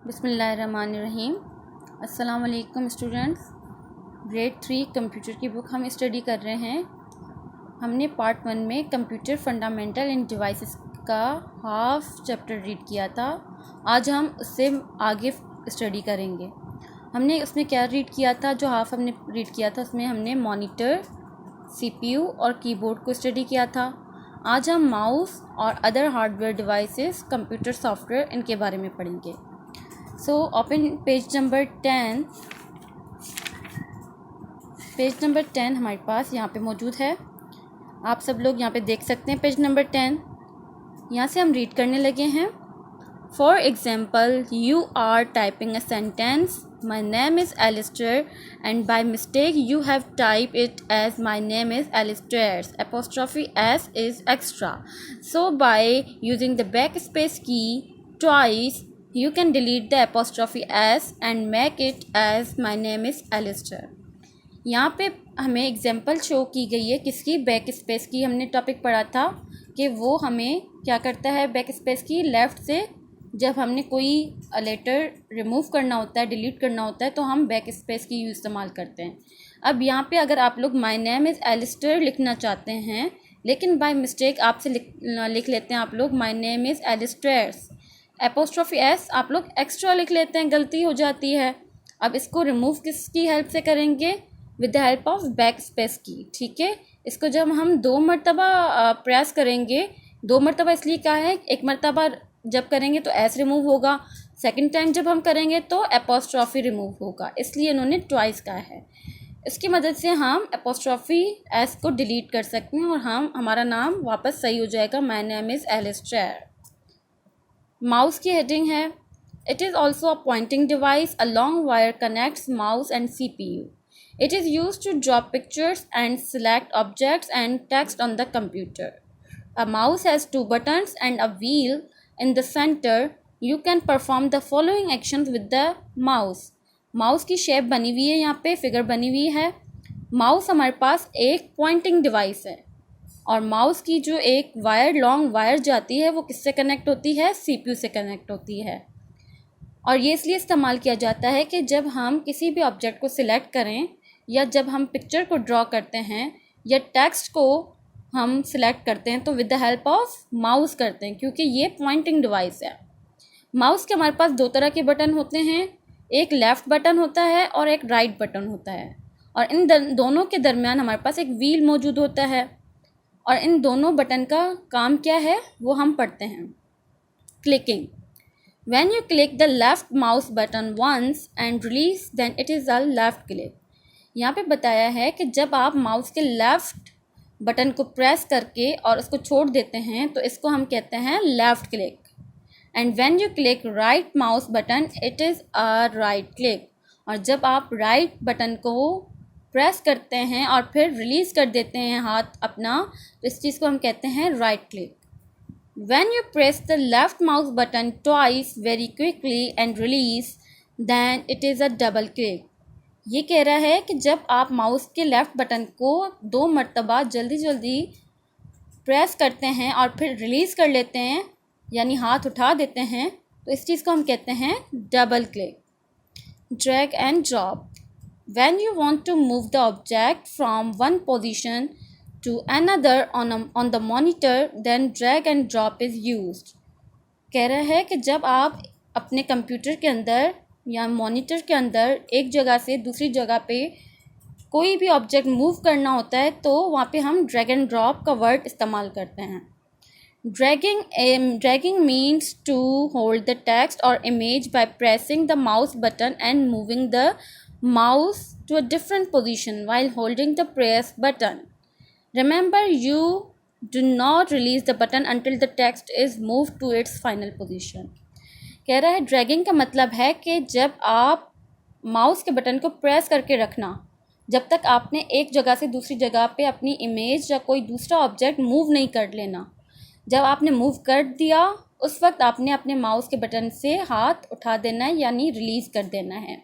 बिस्मिल्लाहिर्रहमानिर्रहीम। अस्सलाम वालेकुम स्टूडेंट्स। ग्रेड 3 कंप्यूटर की बुक हम स्टडी कर रहे हैं। हमने पार्ट 1 में कंप्यूटर फंडामेंटल एंड डिवाइसेस का हाफ चैप्टर रीड किया था। आज हम उससे आगे स्टडी करेंगे। हमने उसमें क्या रीड किया था? जो हाफ हमने रीड किया था उसमें हमने मॉनिटर, सीपीयू और कीबोर्ड को स्टडी किया था। आज हम माउस और other hardware devices, computer software, इनके बारे में पढ़ेंगे। So open page number 10। Page number 10 हमारे पास यहाँ पे मौजूद है। आप सब लोग यहाँ पे देख सकते हैं पेज नंबर 10। यहाँ से हम रीड करने लगे हैं। For example, you are typing a sentence, my name is Alistair and by mistake you have type it as my name is Alistair's, apostrophe S is extra. So by using the back space key twice you can delete the apostrophe s and make it as my name is Alistair। यहाँ पे हमें example show की गई है किसकी? Back space की। हमने topic पढ़ा था कि वो हमें क्या करता है बैक स्पेस की? लेफ़्ट से जब हमने कोई लेटर रिमूव करना होता है, डिलीट करना होता है, तो हम बैक स्पेस की इस्तेमाल करते हैं। अब यहाँ पे अगर आप लोग माई नेम इज़ एलिस्टर लिखना चाहते हैं, लेकिन बाय मिस्टेक आपसे लिख लेते हैं आप लोग my name is Alistair's, apostrophe S आप लोग एक्स्ट्रा लिख लेते हैं, गलती हो जाती है। अब इसको रिमूव किसकी हेल्प से करेंगे? With the help of back space की। ठीक है, इसको जब हम 2 मरतबा प्रयास करेंगे, 2 मरतबा इसलिए क्या है, एक मरतबा जब करेंगे तो एस रिमूव होगा, सेकंड टाइम जब हम करेंगे तो एपोस्ट्रॉफी रिमूव होगा, इसलिए इन्होंने ट्वाइस कहा है। इसकी मदद से हम एपोस्ट्रॉफी एस को डिलीट कर सकते हैं और हमारा नाम वापस सही हो जाएगा, my name is Alistair. Mouse की हेडिंग है, it is also a pointing device, a long wire connects mouse and CPU। It is use to draw pictures and select objects and text on the computer. A mouse has 2 buttons and a wheel in the center. You can perform the following actions with the mouse। Mouse की shape बनी हुई है, यहाँ पे figure बनी हुई है। Mouse हमारे पास एक पॉइंटिंग डिवाइस है और माउस की जो एक वायर, लॉन्ग वायर जाती है, वो किससे कनेक्ट होती है? CPU से कनेक्ट होती है। और ये इसलिए इस्तेमाल किया जाता है कि जब हम किसी भी ऑब्जेक्ट को सिलेक्ट करें या जब हम पिक्चर को ड्रॉ करते हैं या टेक्स्ट को हम सिलेक्ट करते हैं तो with the help of mouse करते हैं, क्योंकि ये पॉइंटिंग डिवाइस है। माउस के हमारे पास 2 तरह के बटन होते हैं, एक लेफ़्ट बटन होता है और एक राइट बटन होता है, और इन दोनों के दरमियान हमारे पास एक व्हील मौजूद होता है। और इन दोनों बटन का काम क्या है वो हम पढ़ते हैं। Clicking, when you click the left mouse button once and release then it is a left click. यहाँ पे बताया है कि जब आप माउस के लेफ़्ट बटन को प्रेस करके और उसको छोड़ देते हैं तो इसको हम कहते हैं left click. And when you click right mouse button it is a right click. और जब आप राइट बटन को प्रेस करते हैं और फिर रिलीज़ कर देते हैं हाथ अपना, तो इस चीज़ को हम कहते हैं right click. When you press the left mouse button twice very quickly and release then it is a double click. ये कह रहा है कि जब आप माउस के लेफ़्ट बटन को 2 मरतबा जल्दी जल्दी प्रेस करते हैं और फिर रिलीज़ कर लेते हैं, यानी हाथ उठा देते हैं, तो इस चीज़ को हम कहते हैं double click. Drag and drop, when you want to move the object from one position to another on the monitor then drag and drop is used। कह रहा है कि जब आप अपने कंप्यूटर के अंदर या मॉनिटर के अंदर एक जगह से दूसरी जगह पे कोई भी ऑब्जेक्ट मूव करना होता है तो वहाँ पे हम ड्रैग एंड ड्रॉप का वर्ड इस्तेमाल करते हैं। Dragging means to hold the text or image by pressing the mouse button and moving the mouse to a different position while holding the press button। Remember, you do not release the button until the text is moved to its final position। कह रहा है dragging का मतलब है कि जब आप mouse के बटन को प्रेस करके रखना, जब तक आपने एक जगह से दूसरी जगह पे अपनी इमेज या कोई दूसरा ऑब्जेक्ट मूव नहीं कर लेना। जब आपने मूव कर दिया उस वक्त आपने अपने माउस के बटन से हाथ उठा देना है, यानी रिलीज़ कर देना है।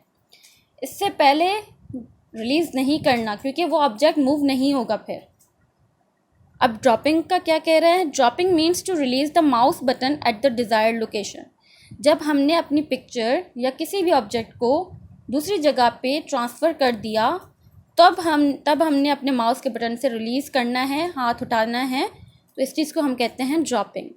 इससे पहले रिलीज़ नहीं करना, क्योंकि वो ऑब्जेक्ट मूव नहीं होगा फिर। अब ड्रॉपिंग का क्या कह रहे हैं? Dropping means to release the mouse button at the desired location. जब हमने अपनी पिक्चर या किसी भी ऑब्जेक्ट को दूसरी जगह पे ट्रांसफ़र कर दिया तब हमने अपने माउस के बटन से रिलीज़ करना है, हाथ उठाना है, तो इस चीज़ को हम कहते हैं ड्रॉपिंग।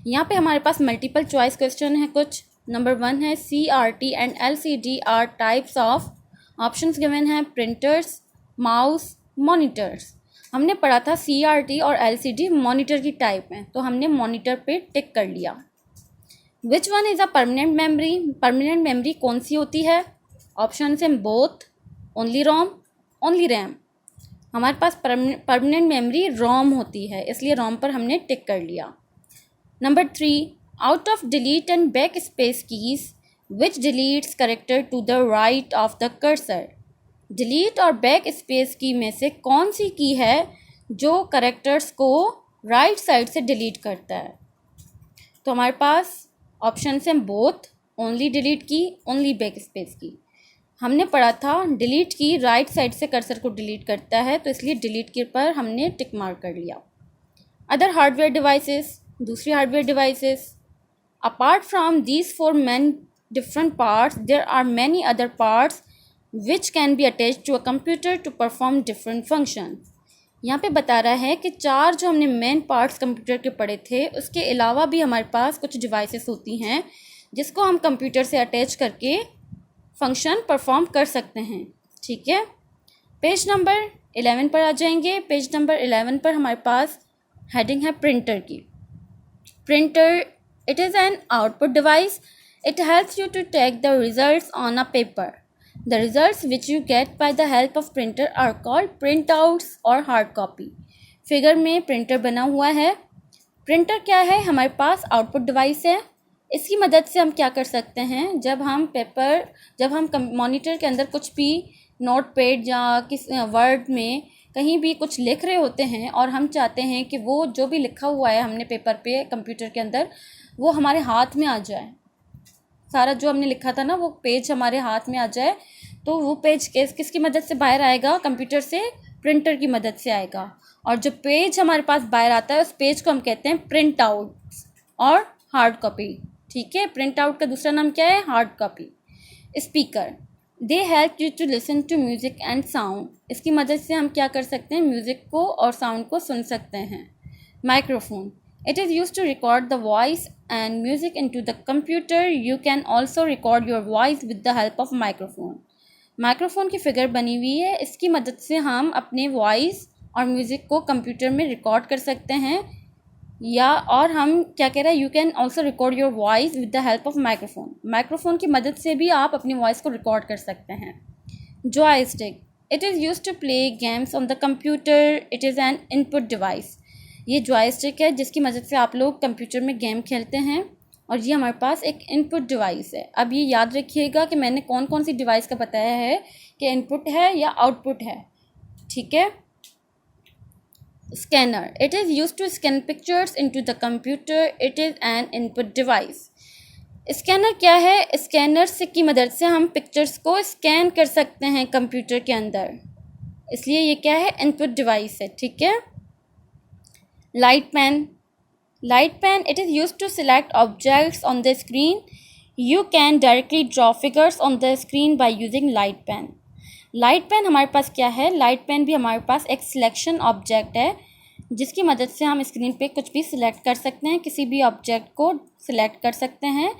यहाँ पे हमारे पास मल्टीपल चॉइस क्वेश्चन है कुछ। नंबर 1 है CRT and LCD are types of. Options given है प्रिंटर्स, माउस, मॉनिटर्स। हमने पढ़ा था CRT और LCD मॉनिटर की टाइप में, तो हमने मॉनिटर पे टिक कर लिया। Which one is a permanent memory? Permanent memory कौन सी होती है? ऑप्शन है बोथ, ओनली रोम, ओनली रैम। हमारे पास परमानेंट मेमोरी रोम होती है, इसलिए रोम पर हमने टिक कर लिया। Number 3, out of delete and back space keys which deletes character to the right of the cursor. Delete और बैक स्पेस की में से कौन सी की है जो कैरेक्टर्स को राइट साइड से डिलीट करता है? तो हमारे पास ऑप्शन हैं बोथ, ओनली डिलीट की, ओनली बैक स्पेस की। हमने पढ़ा था डिलीट की राइट साइड से कर्सर को डिलीट करता है, तो इसलिए डिलीट की पर हमने टिक मार्क कर लिया। अदर हार्डवेयर डिवाइसेस, दूसरी hardware devices. Apart from these 4 main different parts there are many other parts which can be attached to a computer to perform different function. यहाँ पे बता रहा है कि 4 जो हमने मेन पार्ट्स कंप्यूटर के पढ़े थे, उसके अलावा भी हमारे पास कुछ डिवाइसेस होती हैं जिसको हम कंप्यूटर से अटैच करके फंक्शन परफॉर्म कर सकते हैं। ठीक है, पेज नंबर 11 पर आ जाएंगे। पेज नंबर 11 पर हमारे पास हेडिंग है प्रिंटर की। Printer, it is an output device. It helps you to take the results on a paper. The results which you get by the help of printer are called print outs और hard copy. Figure में printer बना हुआ है। Printer क्या है? हमारे पास output device है। इसकी मदद से हम क्या कर सकते हैं, जब हम मॉनिटर के अंदर कुछ भी नोट पैड या किस वर्ड में कहीं भी कुछ लिख रहे होते हैं और हम चाहते हैं कि वो जो भी लिखा हुआ है हमने पेपर पे कंप्यूटर के अंदर वो हमारे हाथ में आ जाए, सारा जो हमने लिखा था ना वो पेज हमारे हाथ में आ जाए, तो वो पेज किसकी मदद से बाहर आएगा? कंप्यूटर से, प्रिंटर की मदद से आएगा। और जो पेज हमारे पास बाहर आता है उस पेज को हम कहते हैं प्रिंट आउट और हार्ड कॉपी। ठीक है, प्रिंट आउट का दूसरा नाम क्या है? Hard copy. Speaker, they help you to listen to music and sound. इसकी मदद से हम क्या कर सकते हैं? म्यूज़िक को और साउंड को सुन सकते हैं। Microphone, it is used to record the voice and music into the computer. You can also record your voice with the help of microphone. Microphone की फिगर बनी हुई है, इसकी मदद से हम अपने वॉइस और म्यूज़िक को कंप्यूटर में रिकॉर्ड कर सकते हैं। या और हम क्या कह रहे हैं? You can also record your voice with the help of microphone. Microphone की मदद से भी आप अपनी वॉइस को रिकॉर्ड कर सकते हैं। Joystick, it is use to play games on the computer. It is an input device. ये जॉयस्टिक है जिसकी मदद से आप लोग कंप्यूटर में गेम खेलते हैं और ये हमारे पास एक इनपुट डिवाइस है। अब ये याद रखिएगा कि मैंने कौन कौन सी डिवाइस का बताया है कि इनपुट है या आउटपुट है। ठीक है, scanner, it is use to scan pictures into the computer. It is an input device. Scanner क्या है? स्कैनर से की मदद से हम पिक्चर्स को स्कैन कर सकते हैं कंप्यूटर के अंदर, इसलिए ये क्या है? इनपुट डिवाइस है। ठीक है, light pen, it is used to select objects on the screen. You can directly draw figures on the screen by using light pen. light pen हमारे पास क्या है? light pen भी हमारे पास एक सिलेक्शन ऑब्जेक्ट है जिसकी मदद से हम स्क्रीन पे कुछ भी सिलेक्ट कर सकते हैं, किसी भी ऑब्जेक्ट को सिलेक्ट कर सकते हैं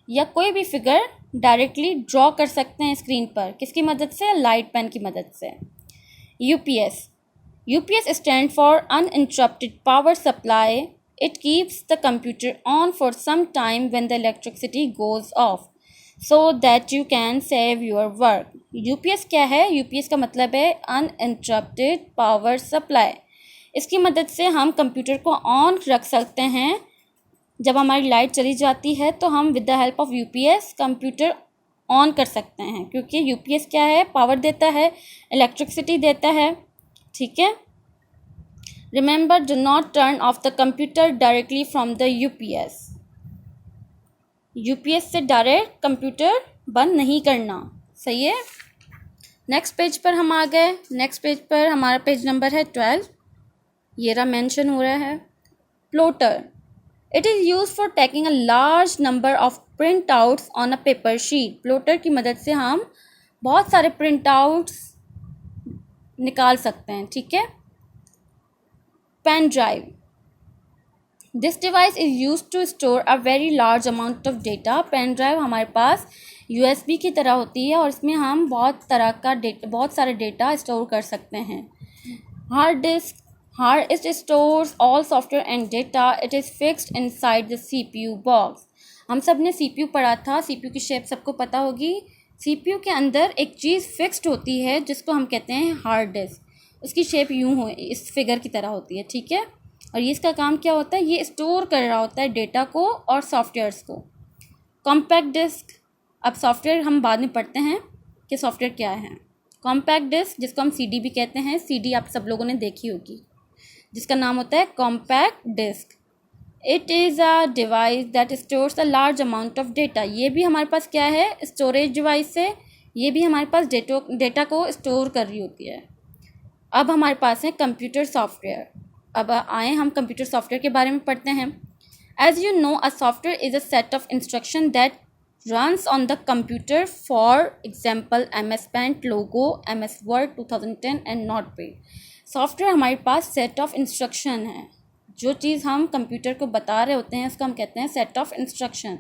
या कोई भी फिगर डायरेक्टली ड्रॉ कर सकते हैं स्क्रीन पर। किसकी मदद से? लाइट पेन की मदद से। UPS stands for uninterrupted power supply. It keeps the computer on for some time when the electricity goes off so that you can save your work. UPS क्या है? UPS का मतलब है uninterrupted power supply. इसकी मदद से हम computer को ऑन रख सकते हैं। जब हमारी लाइट चली जाती है तो हम with the help of UPS computer on कर सकते हैं, क्योंकि UPS क्या है? पावर देता है, इलेक्ट्रिसिटी देता है। ठीक है, remember, do not turn off the computer directly from the UPS से डायरेक्ट कंप्यूटर बंद नहीं करना। सही है, नेक्स्ट पेज पर हम आ गए। नेक्स्ट पेज पर हमारा पेज नंबर है 12। ये रहा मेंशन हो रहा है। Plotter, it is use for taking a large number of print outs on a paper sheet. Plotter की मदद से हम बहुत सारे प्रिंट आउट्स निकाल सकते हैं, ठीक है। Pen drive, this device is use to store a very large amount of data. Pen drive हमारे पास USB की तरह होती है और इसमें हम बहुत सारे डेटा स्टोर कर सकते हैं। Hard disk, hard disk stores all software and data, it is fixed inside the CPU box. हम सब ने CPU पढ़ा था, CPU की शेप सबको पता होगी। CPU के अंदर एक चीज़ फिक्स्ड होती है जिसको हम कहते हैं हार्ड डिस्क। उसकी शेप यूँ हो, इस फिगर की तरह होती है, ठीक है। और ये इसका काम क्या होता है, ये स्टोर कर रहा होता है डेटा को और सॉफ्टवेयर्स को। कॉम्पैक्ट डिस्क, अब सॉफ्टवेयर हम बाद में पढ़ते हैं कि सॉफ्टवेयर क्या है। कॉम्पैक्ट डिस्क, जिसको हम CD भी कहते हैं, CD आप सब लोगों ने देखी होगी, जिसका नाम होता है compact disc. It is a device that stores a large amount of data. ये भी हमारे पास क्या है, स्टोरेज डिवाइस है। ये भी हमारे पास डेटा को स्टोर कर रही होती है। अब हमारे पास है कंप्यूटर सॉफ्टवेयर। अब आए हम कंप्यूटर सॉफ्टवेयर के बारे में पढ़ते हैं। As you know, a software is a set of instruction that runs on the computer, for example MS Paint, Logo, MS Word 2010 and Notepad। Software हमारे पास सेट ऑफ इंस्ट्रक्शन है। जो चीज़ हम कंप्यूटर को बता रहे होते हैं उसको हम कहते हैं सेट ऑफ इंस्ट्रक्शन,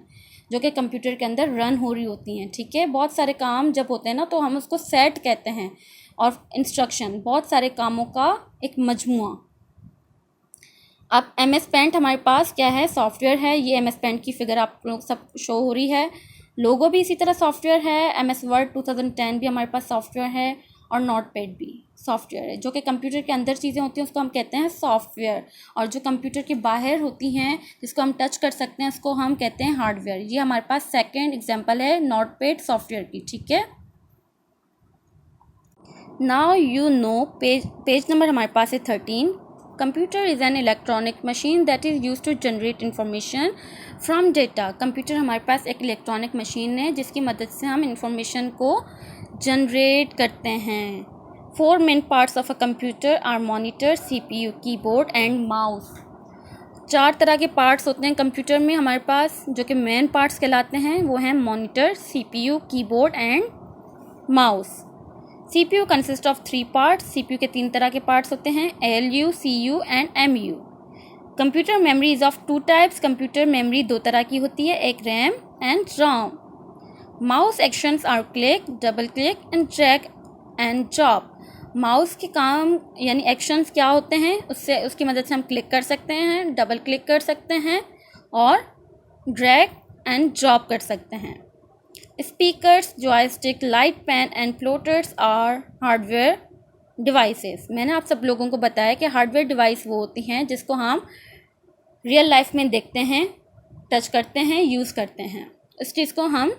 जो कि कंप्यूटर के अंदर रन हो रही होती हैं, ठीक है। बहुत सारे काम जब होते हैं ना तो हम उसको सेट कहते हैं, और इंस्ट्रक्शन बहुत सारे कामों का एक मजमुआ। अब MS Paint हमारे पास क्या है, सॉफ्टवेयर है। ये MS Paint की फिगर आप लोग सब शो हो रही है। लोगो भी इसी तरह सॉफ्टवेयर है। MS Word 2010 भी हमारे पास सॉफ्टवेयर है, और नोटपैड भी सॉफ्टवेयर है। जो कि कंप्यूटर के अंदर चीज़ें होती हैं उसको हम कहते हैं सॉफ्टवेयर, और जो कंप्यूटर के बाहर होती हैं जिसको हम टच कर सकते हैं उसको हम कहते हैं हार्डवेयर। ये हमारे पास सेकेंड एग्जाम्पल है नोटपैड सॉफ्टवेयर की, ठीक है। Now you know, page number हमारे पास है 13। Computer is an electronic machine that is use to generate information from data. Computer हमारे पास एक इलेक्ट्रॉनिक मशीन है जिसकी मदद से हम इंफॉर्मेशन को जनरेट करते हैं। 4 main parts of a computer are monitor, CPU, keyboard and mouse. 4 तरह के पार्ट्स होते हैं कंप्यूटर में हमारे पास, जो कि मेन पार्ट्स कहलाते हैं। वो हैं monitor, CPU, keyboard and mouse. CPU consist of 3 parts. CPU के 3 तरह के पार्ट्स होते हैं, ALU, CU and MU। Computer memory is of 2 types. Computer memory 2 तरह की होती है, एक RAM and ROM. Mouse actions are click, double click and drag and drop. Mouse के काम यानी एक्शंस क्या होते हैं, उसकी मदद से हम क्लिक कर सकते हैं, डबल क्लिक कर सकते हैं और ड्रैग एंड ड्रॉप कर सकते हैं। Speakers, joystick, light pen and plotters are hardware devices. मैंने आप सब लोगों को बताया कि हार्डवेयर डिवाइस वो होती हैं जिसको हम रियल लाइफ में देखते हैं, टच करते हैं, यूज़ करते हैं। इस चीज़ को हम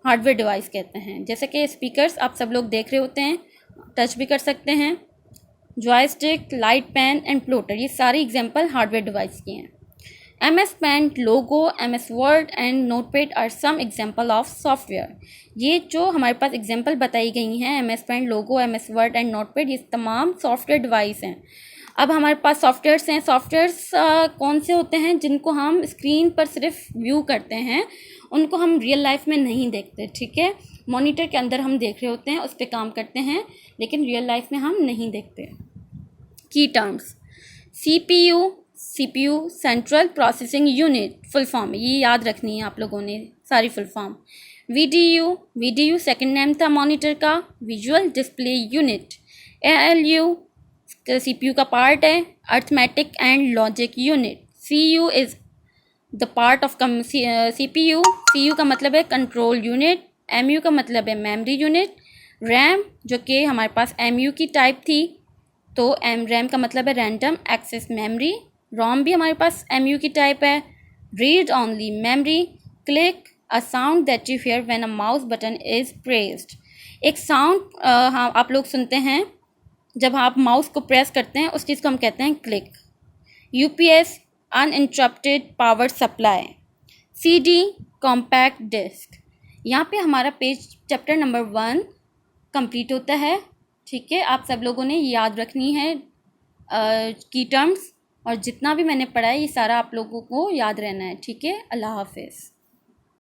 हार्डवेयर डिवाइस कहते हैं। जैसे कि स्पीकर्स आप सब लोग देख रहे होते हैं, टच भी कर सकते हैं। Joystick, light pen and plotter, ये सारी एग्जांपल हार्डवेयर डिवाइस की हैं। MS Paint, Logo, MS Word and Notepad are some example of software. ये जो हमारे पास एग्जाम्पल बताई गई हैं, MS Paint, Logo, MS Word and Notepad, ये तमाम सॉफ्टवेयर डिवाइस हैं। अब हमारे पास सॉफ्टवेयर्स हैं। सॉफ्टवेयर्स कौन से होते हैं, जिनको हम स्क्रीन पर सिर्फ व्यू करते हैं, उनको हम रियल लाइफ में नहीं देखते, ठीक है। मॉनिटर के अंदर हम देख रहे होते हैं, उस पर काम करते हैं, लेकिन रियल लाइफ में हम नहीं देखते। की terms, CPU central processing unit, full form ये याद रखनी है आप लोगों ने सारी full form. VDU second name था मॉनिटर का, visual display unit. ALU CPU का पार्ट है, arithmetic and logic unit. CU is the part of CPU। CU का मतलब है कंट्रोल यूनिट। MU का मतलब है मेमोरी यूनिट। रैम, जो कि हमारे पास MU की टाइप थी, तो रैम का मतलब है रैंडम एक्सेस मेमोरी। रोम भी हमारे पास MU की टाइप है। Read only memory. Click, a sound that you here when a mouse button is pressed. एक साउंड हाँ आप लोग सुनते हैं जब आप माउस को प्रेस करते हैं, उस चीज़ को हम कहते हैं click. UPS, uninterrupted power supply. CD, compact disc. यहाँ पे हमारा पेज चैप्टर नंबर 1 कंप्लीट होता है, ठीक है। आप सब लोगों ने याद रखनी है की टर्म्स। और जितना भी मैंने पढ़ा है ये सारा आप लोगों को याद रहना है। ठीक है, अल्लाह हाफिज़।